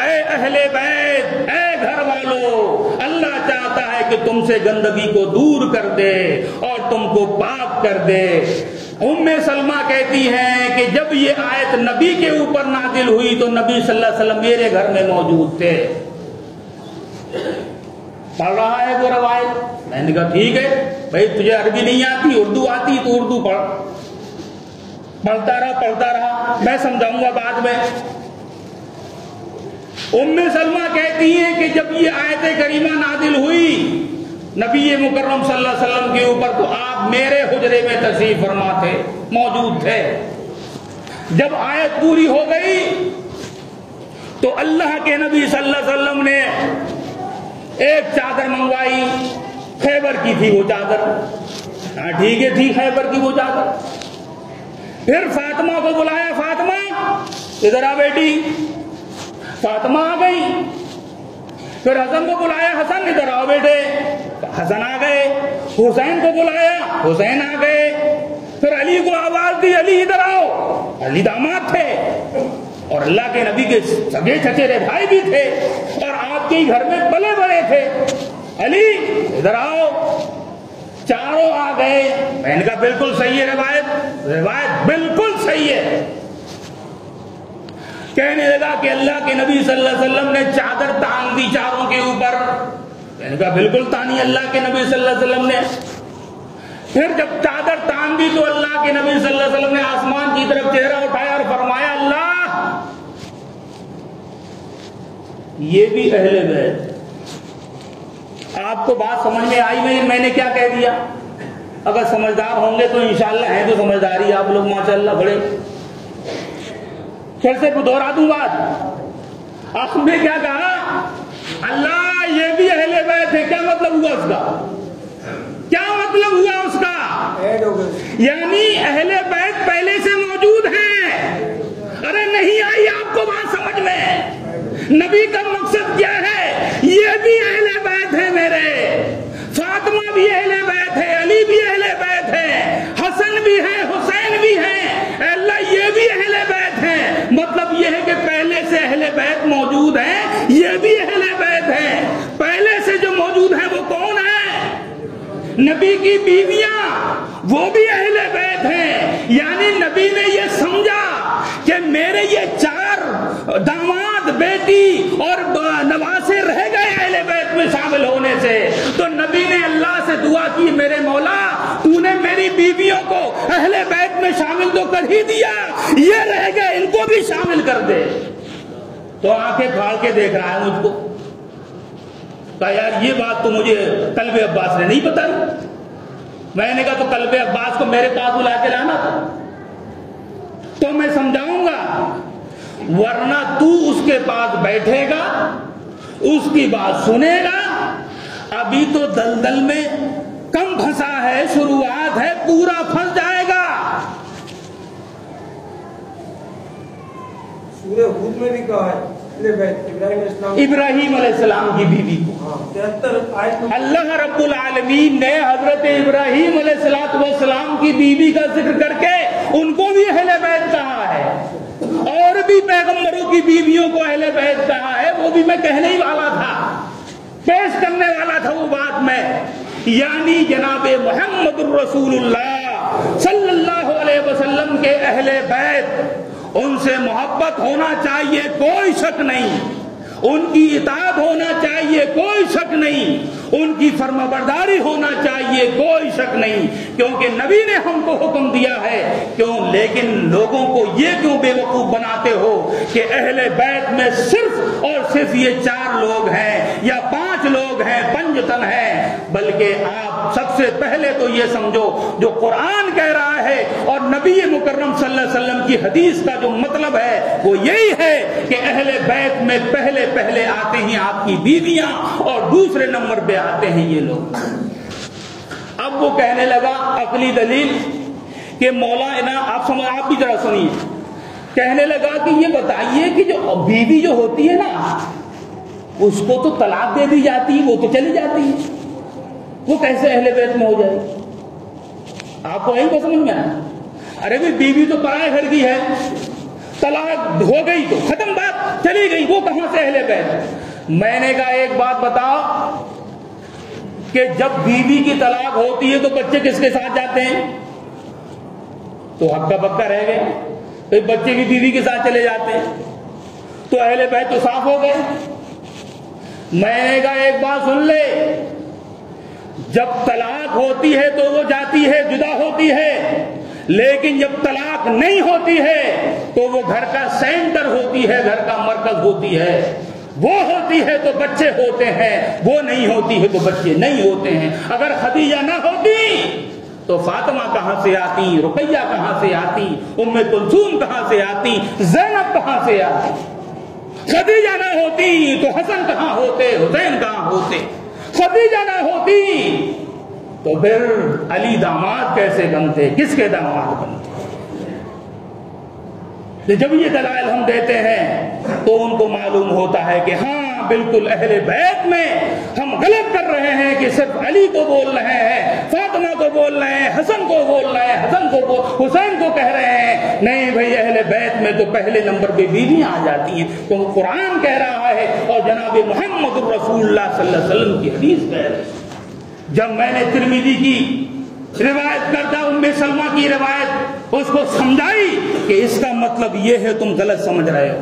Speaker 1: اے اہل بیت، اے گھر والو، اللہ چاہتا ہے کہ تم سے گندگی کو دور کر دے اور تم کو پاک کر دے. ام سلمہ کہتی ہیں کہ جب یہ آیت نبی کے اوپر نازل ہوئی تو نبی صلی اللہ علیہ وسلم میرے گھر میں موجود تھے. پڑھ رہا ہے وہ روایت. میں نے کہا ٹھیک ہے بھائی، تجھے عربی نہیں آتی، اردو آتی تو اردو پڑھ. پڑھتا رہا، میں سمجھاؤں گا بعد میں. ام سلمہ کہتی ہیں کہ جب یہ آیت کریمہ نازل ہوئی نبی مکرم صلی اللہ علیہ وسلم کے اوپر تو آپ میرے حجرے میں تشریف فرما تھے، موجود تھے. جب آیت پوری ہو گئی تو اللہ کے نبی صلی اللہ علیہ وسلم نے ایک چادر منگوائی، خیبر کی تھی وہ چادر. ہاں ٹھیک ہے، تھی خیبر کی وہ چادر. پھر فاطمہ کو بلایا، فاطمہ ادھر آ بیٹی. فاطمہ آ گئی. پھر حسن کو بلایا، حسن ادھر آؤ بیٹے. حسن آ گئے. حسین کو بلایا، حسین آ گئے. پھر علی کو آواز دی، علی ادھر آؤ. علی داماد تھے اور اللہ کے نبی کے سگے چچیرے بھائی بھی تھے اور آپ کے گھر میں بڑے بڑے تھے. علی ادھر آؤ. چاروں آ گئے. میں نے کہا بالکل صحیح ہے روایت بالکل صحیح ہے. کہنے لگا کہ اللہ کے نبی صلی اللہ علیہ وسلم نے چادر تان دی چاروں کے اوپر. کہنے لگا بالکل تانی اللہ کے نبی صلی اللہ علیہ وسلم نے. پھر جب چادر تان دی تو اللہ کے نبی صلی اللہ علیہ وسلم نے آسمان کی طرف چہرہ اٹھایا اور فرمایا اللہ یہ بھی اہل بیت. آپ کو بات سمجھ میں آئی میں نے کیا کہہ دیا؟ اگر سمجھدار ہوں گے تو انشاءاللہ ہیں تو سمجھداری آپ لوگ ماشاءاللہ بڑے. پھر سے دوہرا دوں بات. آپ نے کیا کہا؟ اللہ یہ بھی اہل بیت ہے. کیا مطلب ہوا اس کا؟ کیا مطلب ہوا اس کا؟ یعنی اہل بیت پہلے سے موجود ہیں. ارے نہیں آئی آپ کو بات سمجھ میں؟ نبی کا مقصد کیا ہے؟ یہ بھی اہل بیت ہے میرے. فاطمہ بھی اہل بیت ہے, علی بھی اہل بیت ہے, حسن بھی ہے, حسین بھی ہے. اللہ یہ بھی اہل بیت ہے. مطلب یہ ہے کہ پہلے سے اہل بیت موجود ہیں, یہ بھی اہل بیت ہے. پہلے سے جو موجود ہیں وہ کون ہے؟ نبی کی بیویاں, وہ بھی اہل بیت ہیں. یعنی نبی نے یہ سمجھا کہ میرے یہ 4 داماد, بیٹی اور نواسے رہ گئے اہل بیت میں شامل ہونے سے. تو نبی نے اللہ سے دعا کی میرے مولا تو نے میری بیویوں کو اہل بیت میں شامل تو کر ہی دیا, یہ رہ گئے ان کو بھی شامل کر دے. تو آنکھیں پھاڑ کے دیکھ رہا ہے مجھ کو. کہا یار یہ بات تو مجھے قلب عباس نے نہیں بتائی. میں نے کہا تو قلب عباس کو میرے پاس بلا کے لانا تھا تو میں سمجھاؤں گا, ورنہ تو اس کے پاس بیٹھے گا, اس کی بات سنے گا. ابھی تو دلدل میں کم پھنسا ہے, شروعات ہے, پورا پھنس جائے گا.
Speaker 2: سورہ ہود میں بھی کہا ہے
Speaker 1: ابراہیم علیہ السلام کی بیوی کو اللہ رب العالمین نے حضرت ابراہیم علیہ السلام کی بیوی کا ذکر کر کے ان کو بھی اہل بیت کہا ہے, اور بھی پیغمبروں کی بیویوں کو اہل بیت کہا ہے. وہ بھی میں کہنے ہی والا تھا, پیش کرنے والا تھا وہ بات میں. یعنی جناب محمد الرسول اللہ صلی اللہ علیہ وسلم کے اہل بیت, ان سے محبت ہونا چاہیے, کوئی شک نہیں. ان کی اطاعت ہونا چاہیے, کوئی شک نہیں. ان کی فرمانبرداری ہونا چاہیے, کوئی شک نہیں. کیونکہ نبی نے ہم کو حکم دیا ہے. کیوں؟ لیکن لوگوں کو یہ کیوں بے وقوف بناتے ہو کہ اہل بیت میں صرف اور صرف یہ 4 لوگ ہیں یا 5 لوگ ہیں, 5 تن ہیں. بلکہ آپ سب سے پہلے تو یہ سمجھو جو قرآن کہہ رہا ہے اور نبی مکرم صلی اللہ علیہ وسلم کی حدیث کا جو مطلب ہے وہ یہی ہے کہ اہل بیت میں پہلے آتے ہیں آپ کی بیویاں, اور دوسرے نمبر پہ آتے ہیں یہ لوگ. اب وہ کہنے لگا عقلی دلیل کہ مولانا آپ بھی ذرا سنیے. کہنے لگا کہ یہ بتائیے کہ جو بیوی جو ہوتی ہے نا اس کو تو طلاق دے دی جاتی ہے, وہ تو چلی جاتی ہے, وہ کیسے اہل بیت میں ہو جائے گی؟ آپ کو یہی کو سمجھ میں آیا؟ ارے بھی بیوی تو پرائے گھر کی ہے, طلاق ہو گئی تو ختم, بات چلی گئی, وہ کہاں سے اہل بیت؟ میں نے کہا ایک بات بتاؤ کہ جب بیوی کی طلاق ہوتی ہے تو بچے کس کے ساتھ جاتے ہیں؟ تو ہکا بکا رہ گئے, تو بچے بھی بیوی کے ساتھ چلے جاتے ہیں, تو اہل بیت تو صاف ہو گئے. میں نے کہا ایک بات سن لے, جب طلاق ہوتی ہے تو وہ جاتی ہے, جدا ہوتی ہے, لیکن جب طلاق نہیں ہوتی ہے تو وہ گھر کا سینٹر ہوتی ہے, گھر کا مرکز ہوتی ہے. وہ ہوتی ہے تو بچے ہوتے ہیں, وہ نہیں ہوتی ہے تو بچے نہیں ہوتے ہیں. اگر خدیجہ نہ ہوتی تو فاطمہ کہاں سے آتی, رقیہ کہاں سے آتی, ام کلثوم کہاں سے آتی, زینب کہاں سے آتی. خدیجہ نہ ہوتی تو حسن کہاں ہوتے, حسین کہاں ہوتے. خدیجہ نہ ہوتی تو پھر علی داماد کیسے بنتے, کس کے داماد بنتے. جب یہ دلائل ہم دیتے ہیں تو ان کو معلوم ہوتا ہے کہ ہاں بالکل اہل بیت میں ہم غلط کر رہے ہیں کہ صرف علی کو بول رہے ہیں, فاطمہ کو بول رہے ہیں, حسن کو بول رہے ہیں, حسین کو کہہ رہے ہیں. نہیں بھائی, اہل بیت میں تو پہلے نمبر پہ بیویاں آ جاتی ہیں, کیونکہ قرآن کہہ رہا ہے اور جناب محمد الرسول اللہ صلی اللہ علیہ وسلم کی حدیث کہہ رہی ہے. جب میں نے ترمذی کی روایت کرتا, ام سلمہ کی روایت, اس کو سمجھائی کہ اس کا مطلب یہ ہے, تم غلط سمجھ رہے ہو.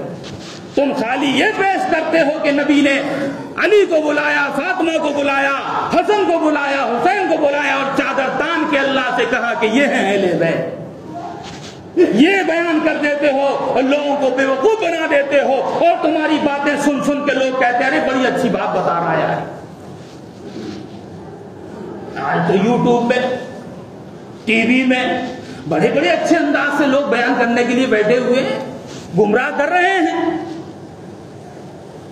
Speaker 1: تم خالی یہ پیش کرتے ہو کہ نبی نے علی کو بلایا، فاطمہ کو بلایا، حسن کو بلایا، حسین کو بلایا اور چادر تان کے اللہ سے کہا کہ یہ ہیں اہل بیت، یہ بیان کر دیتے ہو اور لوگوں کو بے وقوف بنا دیتے ہو، اور تمہاری باتیں سن سن کے لوگ کہتے ہیں ارے بڑی اچھی بات بتا رہا ہے یار۔ آج تو یوٹیوب میں، ٹی وی میں بڑے بڑے اچھے انداز سے لوگ بیان کرنے کے لیے بیٹھے ہوئے ہیں، گمراہ کر رہے ہیں،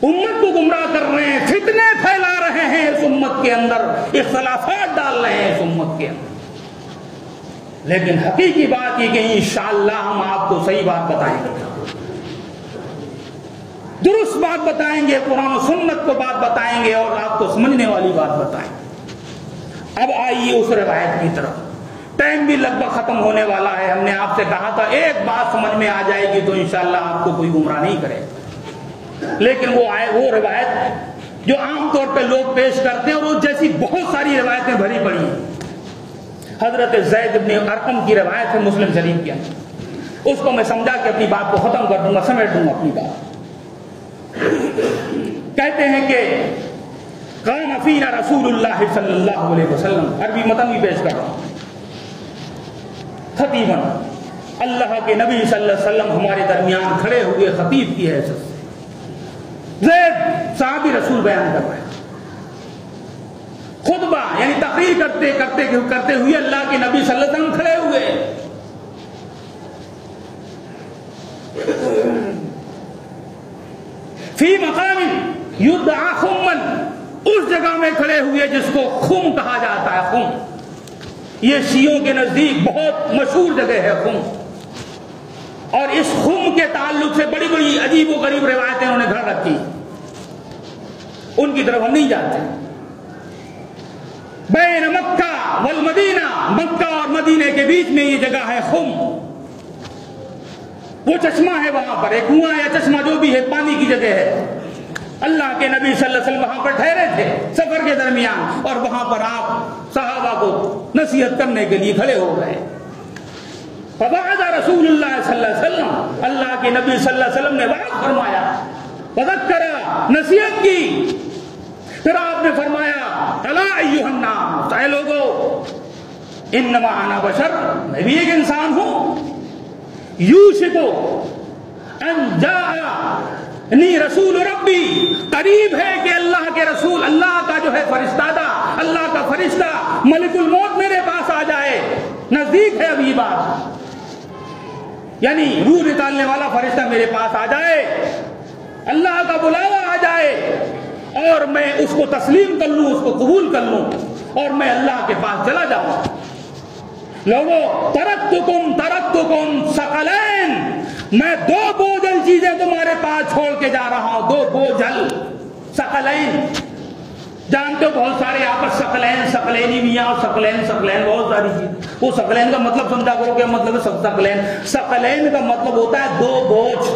Speaker 1: امت کو گمراہ کر رہے ہیں، فتنے پھیلا رہے ہیں اس امت کے اندر، اختلافات ڈال رہے ہیں اس امت کے اندر۔ لیکن حقیقی بات یہ کہ انشاءاللہ ہم آپ کو صحیح بات بتائیں گے، درست بات بتائیں گے، قرآن و سنت کو بات بتائیں گے اور آپ کو سمجھنے والی بات بتائیں گے۔ اب آئیے اس روایت کی طرف، ٹائم بھی لگ بھگ ختم ہونے والا ہے۔ ہم نے آپ سے کہا تھا ایک بات سمجھ میں آ جائے گی تو انشاءاللہ آپ کو کوئی گمراہ نہیں کرے، لیکن وہ روایت جو عام طور پہ لوگ پیش کرتے ہیں اور وہ جیسی بہت ساری روایتیں بھری پڑی ہیں۔ حضرت زید بن ارقم کی روایت ہے مسلم شریف کے اندر، اس کو میں سمجھا کہ اپنی بات کو ختم کر دوں گا، سمیٹ دوں گا اپنی بات۔ کہتے ہیں کہ قام فینا رسول اللہ صلی اللہ علیہ وسلم، عربی متن بھی پیش کر رہا ہوں، خطیباً، اللہ کے نبی صلی اللہ علیہ وسلم ہمارے درمیان کھڑے ہوئے خطیب کی حیثیت سے۔ زید صحابی رسول بیان کر رہے ہیں، خطبہ یعنی تقریر کرتے ہوئے اللہ کے نبی صلی اللہ علیہ وسلم کھڑے ہوئے، فی مقام یدعا خمن، اس جگہ میں کھڑے ہوئے جس کو خم کہا جاتا ہے۔ خم یہ شیعوں کے نزدیک بہت مشہور جگہ ہے خم، اور اس خم کے تعلق سے بڑی بڑی عجیب و غریب روایتیں انہوں نے گھڑ رکھی، ان کی طرف ہم نہیں جاتے۔ بین مکہ والمدینہ، مکہ اور مدینے کے بیچ میں یہ جگہ ہے خم، وہ چشمہ ہے وہاں پر، ایک کنواں یا چشمہ جو بھی ہے، پانی کی جگہ ہے۔ اللہ کے نبی صلی اللہ علیہ وسلم وہاں پر ٹھہرے تھے سفر کے درمیان، اور وہاں پر آپ صحابہ کو نصیحت کرنے کے لیے کھڑے ہو گئے۔ فبعث رسول اللہ صلی اللہ علیہ وسلم، اللہ کے نبی صلی اللہ علیہ وسلم نے وعظ فرمایا، وذکر، نصیحت کی، پھر آپ نے فرمایا الا ایھا الناس، اے لوگو، انما انا بشر، میں بھی ایک انسان ہوں، یوشک ان جاءنی رسول ربی، قریب ہے کہ اللہ کے رسول، اللہ کا جو ہے فرشتہ، اللہ کا فرشتہ ملک الموت میرے پاس آ جائے، نزدیک ہے اب یہ بات، یعنی روح نکالنے والا فرشتہ میرے پاس آ جائے، اللہ کا بلاوا آ جائے، اور میں اس کو تسلیم کر لوں، اس کو قبول کر لوں، اور میں اللہ کے پاس چلا جاؤں۔ لوگو ترکتکم ثقلین، میں دو بوجھل چیزیں تمہارے پاس چھوڑ کے جا رہا ہوں، دو بوجھل، ثقلین، جانتے ہو بہت سارے آپ ثقلین، ثقلینی میاں، ثقلین بہت ساری چیز، وہ ثقلین کا مطلب سمجھا کرو، کیا مطلب ہے ثقلین کا مطلب ہوتا ہے دو بوجھ۔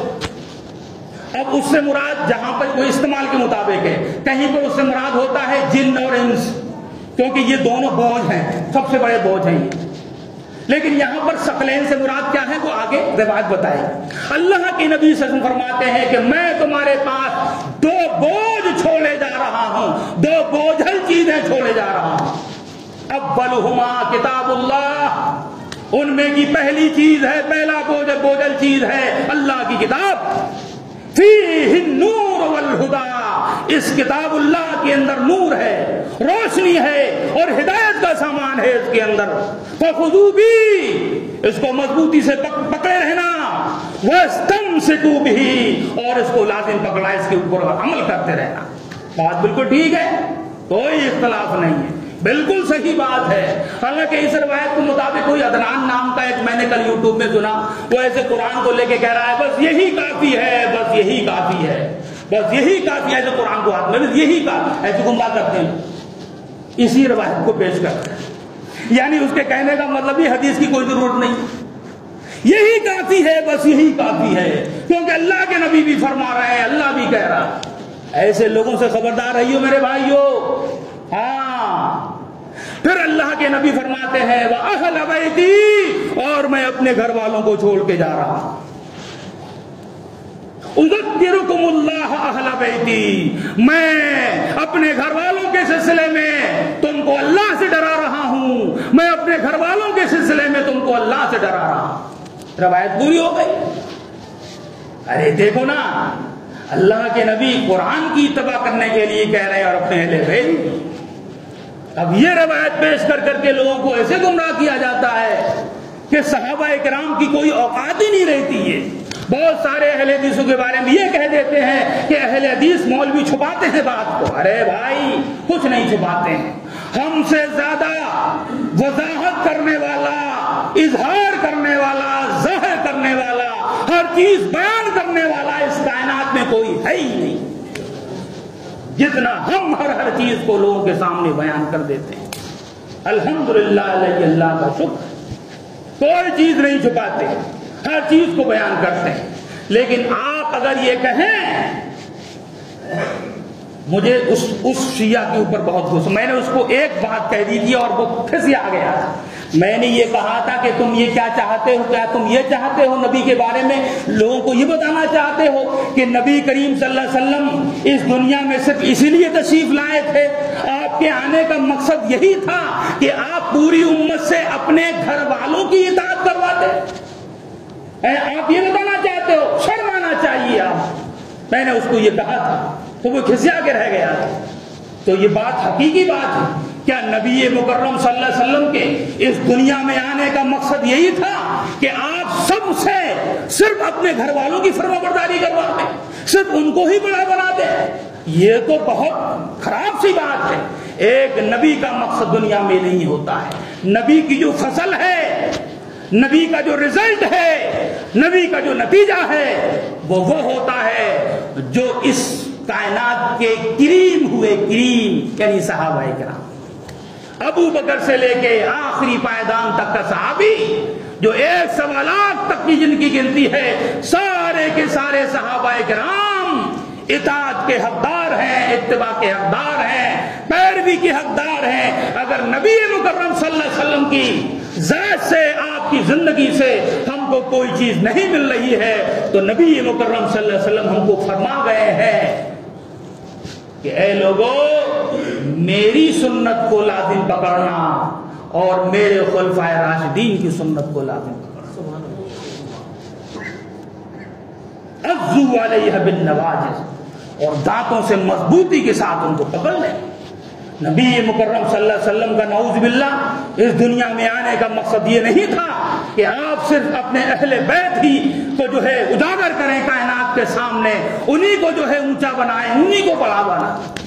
Speaker 1: اب اس سے مراد جہاں پر کوئی استعمال کے مطابق ہے، کہیں پر اس سے مراد ہوتا ہے جن اور انس، کیونکہ یہ دونوں بوجھ ہیں، سب سے بڑے بوجھ ہیں یہ، لیکن یہاں پر ثقلین سے مراد کیا ہے وہ آگے روایت بتائے۔ اللہ کے نبی صلی اللہ علیہ وسلم فرماتے ہیں کہ میں تمہارے پاس دو بوجھ چھوڑے جا رہا ہوں، دو بوجھل چیزیں چھوڑے جا رہا ہوں۔ اولہما کتاب اللہ، ان میں کی پہلی چیز ہے، پہلا بوجھل چیز ہے اللہ کی کتاب، فیہ النور والہدی، اس کتاب اللہ کے اندر نور ہے، روشنی ہے اور ہدایت کا سامان ہے اس کے اندر، فخذوا بی، اس کو مضبوطی سے پکڑے رہنا، واستمسکوا بہ، اور اس کو لازم پکڑا، اس کے اوپر عمل کرتے رہنا۔ بات بالکل ٹھیک ہے، کوئی اختلاف نہیں ہے، بالکل صحیح بات ہے۔ حالانکہ اس روایت کے مطابق کوئی عدنان نام کا ایک میں نے کل یوٹیوب میں سنا، وہ ایسے قرآن کو لے کے کہہ رہا ہے بس یہی کافی ہے، بس یہی کافی ہے، بس یہی کافی ہے، ایسے قرآن کو ہاتھ میں بس یہی کافی، ایسے گمراہ کرتے ہیں، اسی روایت کو پیش کرتے ہیں، یعنی اس کے کہنے کا مطلب یہ حدیث کی کوئی ضرورت نہیں، یہی کافی ہے، بس یہی کافی ہے، کیونکہ اللہ کے نبی بھی فرما رہے ہیں، اللہ بھی کہہ رہا ہے۔ ایسے لوگوں سے خبردار رہیو میرے بھائیو۔ ہاں، پھر اللہ کے نبی فرماتے ہیں وَأَهْلَ بَيْتِي، اور میں اپنے گھر والوں کو چھوڑ کے جا رہا ہوں۔ اذکرکم اللہ اہل بیتی، میں اپنے گھر والوں کے سلسلے میں تم کو اللہ سے ڈرا رہا ہوں، میں اپنے گھر والوں کے سلسلے میں تم کو اللہ سے ڈرا رہا ہوں۔ روایت پوری ہو گئی۔ ارے دیکھو نا، اللہ کے نبی قرآن کی اتباع کرنے کے لیے کہہ رہے ہیں اور اپنے اہل بیت۔ اب یہ روایت پیش کر کر کے لوگوں کو ایسے گمراہ کیا جاتا ہے کہ صحابہ کرام کی کوئی اوقات ہی نہیں رہتی ہے۔ بہت سارے اہل حدیثوں کے بارے میں یہ کہہ دیتے ہیں کہ اہل حدیث مولوی چھپاتے ہیں بات کو۔ ارے بھائی، کچھ نہیں چھپاتے ہیں، ہم سے زیادہ وضاحت کرنے والا، اظہار کرنے والا، ظاہر کرنے والا، ہر چیز بیان کرنے والا اس کائنات میں کوئی ہے ہی نہیں، جتنا ہم ہر چیز کو لوگوں کے سامنے بیان کر دیتے ہیں۔ الحمدللہ، اللہ کا شکر، کوئی چیز نہیں چھپاتے، ہر چیز کو بیان کرتے ہیں۔ لیکن آپ اگر یہ کہیں، مجھے اس شیعہ کے اوپر بہت غصہ، میں نے اس کو ایک بات کہہ دی تھی اور وہ پھنس آ گیا تھا۔ میں نے یہ کہا تھا کہ تم یہ کیا چاہتے ہو، کیا تم یہ چاہتے ہو نبی کے بارے میں لوگوں کو یہ بتانا چاہتے ہو کہ نبی کریم صلی اللہ علیہ وسلم اس دنیا میں صرف اسی لیے تشریف لائے تھے، آپ کے آنے کا مقصد یہی تھا کہ آپ پوری امت سے اپنے گھر والوں کی اطاعت کرواتے؟ آپ یہ بتانا چاہتے ہو؟ شرم آنا چاہیے آپ۔ میں نے اس کو یہ کہا تھا تو وہ کھسیا کے رہ گیا تھا۔ تو یہ بات حقیقی بات ہے، کیا نبی مکرم صلی اللہ علیہ وسلم کے اس دنیا میں آنے کا مقصد یہی تھا کہ آپ سب سے صرف اپنے گھر والوں کی فرما برداری کرواتے، صرف ان کو ہی بڑا بنا دیں؟ یہ تو بہت خراب سی بات ہے۔ ایک نبی کا مقصد دنیا میں نہیں ہوتا ہے، نبی کی جو فصل ہے، نبی کا جو رزلٹ ہے، نبی کا جو نتیجہ ہے، وہ ہوتا ہے جو اس کائنات کے کریم ہوئے، کریم یعنی صحابہ کرام، ابو بکر سے لے کے آخری پائیدان تک کا صحابی، جو 1.25 لاکھ تک کی جن کی گنتی ہے، سارے کے سارے صحابہ کرام اطاعت کے حقدار ہیں، اتباع کے حقدار ہیں، پیروی کے حقدار ہیں۔ اگر نبی مکرم صلی اللہ علیہ وسلم کی ذات سے، آپ کی زندگی سے ہم کو کوئی چیز نہیں مل رہی ہے تو نبی مکرم صلی اللہ علیہ وسلم ہم کو فرما گئے ہیں کہ اے لوگوں، میری سنت کو لازم پکڑنا اور میرے خلفائے راشدین کی سنت کو لازم پکڑنا۔ عضوا علیہ بالنواجذ، اور دانتوں سے مضبوطی کے ساتھ ان کو پکڑ لیں۔ نبی مکرم صلی اللہ علیہ وسلم کا نعوذ باللہ اس دنیا میں آنے کا مقصد یہ نہیں تھا کہ آپ صرف اپنے اہل بیت ہی کو جو ہے اجاگر کریں کائنات کے سامنے، انہی کو جو ہے اونچا بنائیں، انہی کو بڑا بنائیں۔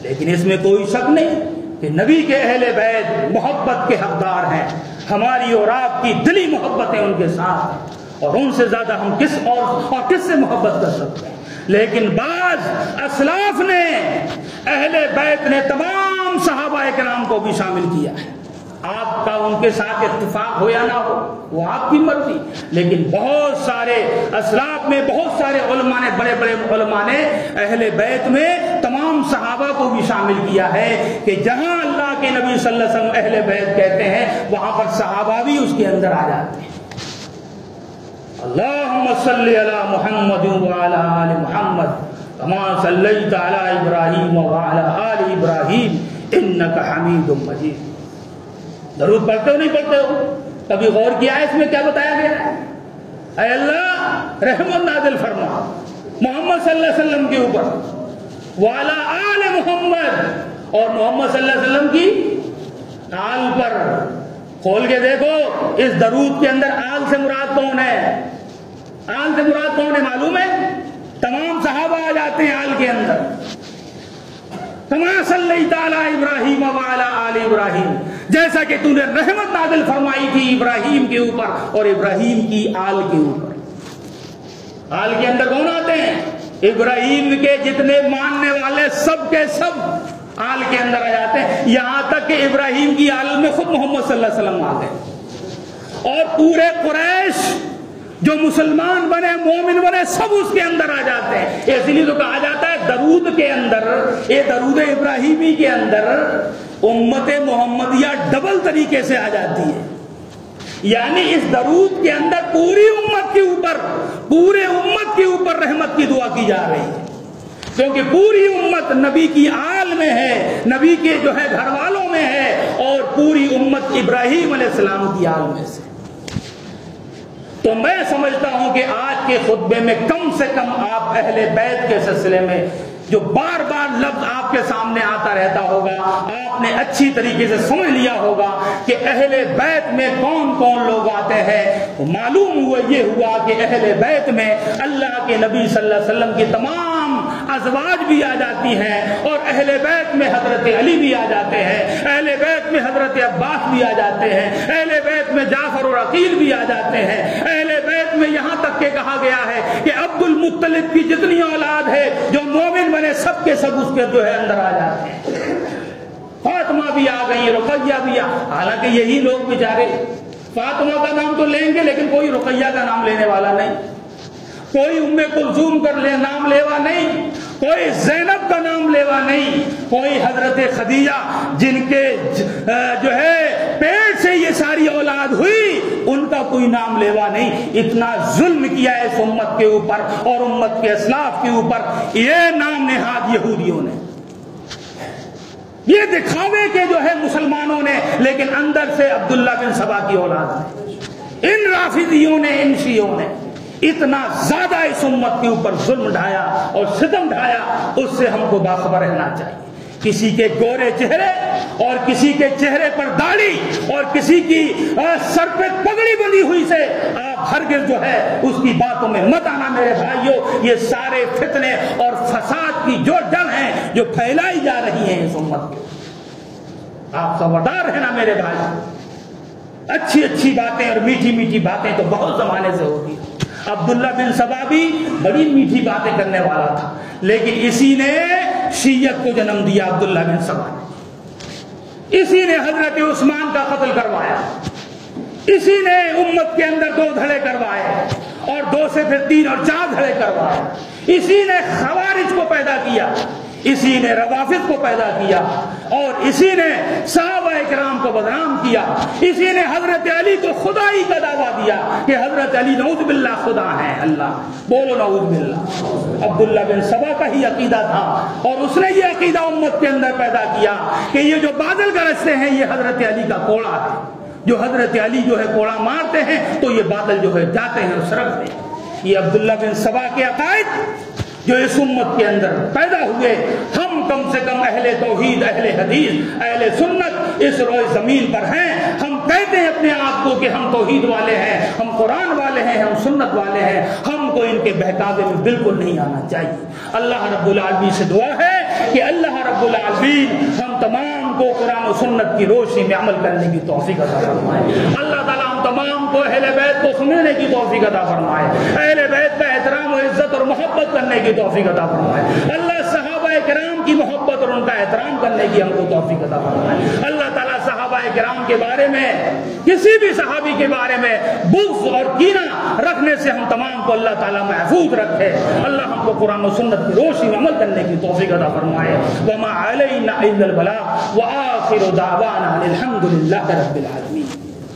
Speaker 1: لیکن اس میں کوئی شک نہیں کہ نبی کے اہل بیت محبت کے حقدار ہیں، ہماری اور آپ کی دلی محبت ہے ان کے ساتھ، اور ان سے زیادہ ہم کس سے محبت کر سکتے ہیں؟ لیکن بعض اسلاف نے، اہل بیت نے تمام صحابہ کرام کو بھی شامل کیا ہے۔ آپ کا ان کے ساتھ اتفاق ہو یا نہ ہو وہ آپ کی مرضی، لیکن بہت سارے اسلاف میں، بہت سارے علماء نے، بڑے بڑے علماء نے اہل بیت میں تمام صحابہ کو بھی شامل کیا ہے کہ جہاں اللہ کے نبی صلی اللہ علیہ وسلم اہل بیت کہتے ہیں، وہاں پر صحابہ بھی اس کے اندر آ جاتے ہیں۔ اللہم صلی علی محمد وعلی آل محمد کما صلیت علی ابراہیم وعلی آل ابراہیم انک حمید مجید۔ درود پڑھتے ہو نہیں پڑھتے ہو؟ کبھی غور کیا ہے اس میں کیا بتایا گیا ہے؟ اے اللہ رحمت نازل فرما محمد صلی اللہ علیہ وسلم کے اوپر، وعلی آل محمد، اور محمد صلی اللہ علیہ وسلم کی آل پر۔ کھول کے دیکھو اس درود کے اندر آل سے مراد کون ہے؟ آل سے مراد کون ہے معلوم ہے؟ تمام صحابہ آ جاتے ہیں آل کے اندر۔ کما صلیت علی ابراہیم وعلی آل ابراہیم، جیسا کہ تو نے رحمت نازل فرمائی تھی ابراہیم کے اوپر اور ابراہیم کی آل کے اوپر۔ آل کے اندر کون آتے ہیں؟ ابراہیم کے جتنے ماننے والے سب کے سب آل کے اندر آ جاتے ہیں، یہاں تک کہ ابراہیم کی آل میں خود محمد صلی اللہ علیہ وسلم آ گئے، اور پورے قریش جو مسلمان بنے، مومن بنے، سب اس کے اندر آ جاتے ہیں۔ اس لیے تو کہا جاتا ہے درود کے اندر، یہ درود ابراہیمی کے اندر امت محمدیہ ڈبل طریقے سے آ جاتی ہے۔ یعنی اس درود کے اندر پوری امت کے اوپر، پورے امت کے اوپر رحمت کی دعا کی جا رہی ہے، کیونکہ پوری امت نبی کی آل میں ہے، نبی کے جو ہے گھر والوں میں ہے، اور پوری امت ابراہیم علیہ السلام کی آل میں سے۔ تو میں سمجھتا ہوں کہ آج کے خطبے میں کم سے کم آپ اہل بیت کے سلسلے میں جو بار بار لفظ آپ کے سامنے آتا رہتا ہوگا، آپ نے اچھی طریقے سے سمجھ لیا ہوگا کہ اہل بیت میں کون کون لوگ آتے ہیں۔ معلوم ہوا یہ ہوا کہ اہل بیت میں اللہ کے نبی صلی اللہ علیہ وسلم کی تمام ازواج بھی آ جاتی ہیں، اور اہل بیت میں حضرت علی بھی آ جاتے ہیں، اہل بیت میں حضرت عباس بھی آ جاتے ہیں، اہل بیت میں جعفر اور عقیل بھی آ جاتے ہیں، اہل بیت میں یہاں تک کہ کہا گیا ہے کہ عبد المطلب کی جتنی اولاد ہے جو مومن بنے سب کے سب اس کے جو ہے اندر آ جاتے ہیں۔ فاطمہ بھی آ گئی، رقیہ بھی حالانکہ یہی لوگ بیچارے فاطمہ کا نام تو لیں گے لیکن کوئی رقیہ کا نام لینے والا نہیں، کوئی ام کلثوم کا نام لیوا نہیں، کوئی زینب کا نام لیوا نہیں، کوئی حضرت خدیجہ جن کے جو ہے پیٹ سے یہ ساری اولاد ہوئی ان کا کوئی نام لیوا نہیں۔ اتنا ظلم کیا ہے اس امت کے اوپر اور امت کے اسلاف کے اوپر، یہ نام نہاد یہودیوں نے، یہ دکھاوے کے جو ہے مسلمانوں نے، لیکن اندر سے عبداللہ بن سبا کی اولاد ہے۔ ان رافضیوں نے، ان شیعوں نے اتنا زیادہ اس امت کے اوپر ظلم ڈھایا اور ستم ڈھایا، اس سے ہم کو باخبر رہنا چاہیے۔ کسی کے گورے چہرے اور کسی کے چہرے پر داڑھی اور کسی کی سر پہ پگڑی بندھی ہوئی سے آپ ہرگز جو ہے اس کی باتوں میں مت آنا میرے بھائیوں۔ یہ سارے فتنے اور فساد کی جو جڑ ہیں جو پھیلائی جا رہی ہیں اس امت کے، آپ خبردار رہنا میرے بھائی۔ اچھی اچھی باتیں اور میٹھی میٹھی باتیں تو بہت زمانے سے ہوتی ہیں۔ عبداللہ بن سبا بھی بڑی میٹھی باتیں کرنے والا تھا، لیکن اسی نے شیعت کو جنم دیا۔ عبداللہ بن سبا نے، اسی نے حضرت عثمان کا قتل کروایا، اسی نے امت کے اندر 2 دھڑے کروائے اور 2 سے پھر 3 اور 4 دھڑے کروائے، اسی نے خوارج کو پیدا کیا، اسی نے روافض کو پیدا کیا، اور اسی نے صحابہ اکرام کو بدنام کیا، اسی نے حضرت علی کو خدائی کا دعویٰ دیا کہ حضرت علی نعوذ باللہ خدا ہیں، اللہ بولو نعوذ باللہ۔ عبداللہ بن سبا کا ہی عقیدہ تھا، اور اس نے یہ عقیدہ امت کے اندر پیدا کیا کہ یہ جو بادل گرجتے ہیں یہ حضرت علی کا کوڑا ہے، جو حضرت علی جو ہے کوڑا مارتے ہیں تو یہ بادل جو ہے جاتے ہیں اور سرکتے ہیں۔ یہ عبداللہ بن سبا کے عقائد جو اس امت کے اندر پیدا ہوئے، ہم کم سے کم اہل توحید، اہل حدیث، اہل سنت اس روئے زمین پر ہیں۔ ہم کہتے ہیں اپنے آپ کو کہ ہم توحید والے ہیں، ہم قرآن والے ہیں، ہم سنت والے ہیں، ہم کو ان کے بہکاوے میں بالکل نہیں آنا چاہیے۔ اللہ رب العالمین سے دعا ہے کہ اللہ رب العالمین ہم تمام کو قرآن و سنت کی روشنی میں عمل کرنے کی توفیق عطا فرمائے۔ اللہ تعالیٰ ہم تمام کو اہل بیت کو سمجھنے کی توفیق عطا فرمائے، اہل بیت کا احترام و عزت اور محبت کرنے کی توفیق عطا فرمائے۔ اللہ صحابہ کرام کی محبت اور ان کا احترام کرنے کی ہم کو توفیق عطا فرمائے۔ اللہ تعالیٰ صحابہ کرام کے بارے میں، کسی بھی صحابی کے بارے میں بغض اور کینہ رکھنے سے ہم تمام کو اللہ تعالیٰ محفوظ رکھے۔ اللہ ہم کو قرآن و سنت کی روشنی میں عمل کرنے کی توفیق عطا فرمائے۔ وما علینا الا البلاغ وآخر دعوانا الحمد للہ رب العالمین۔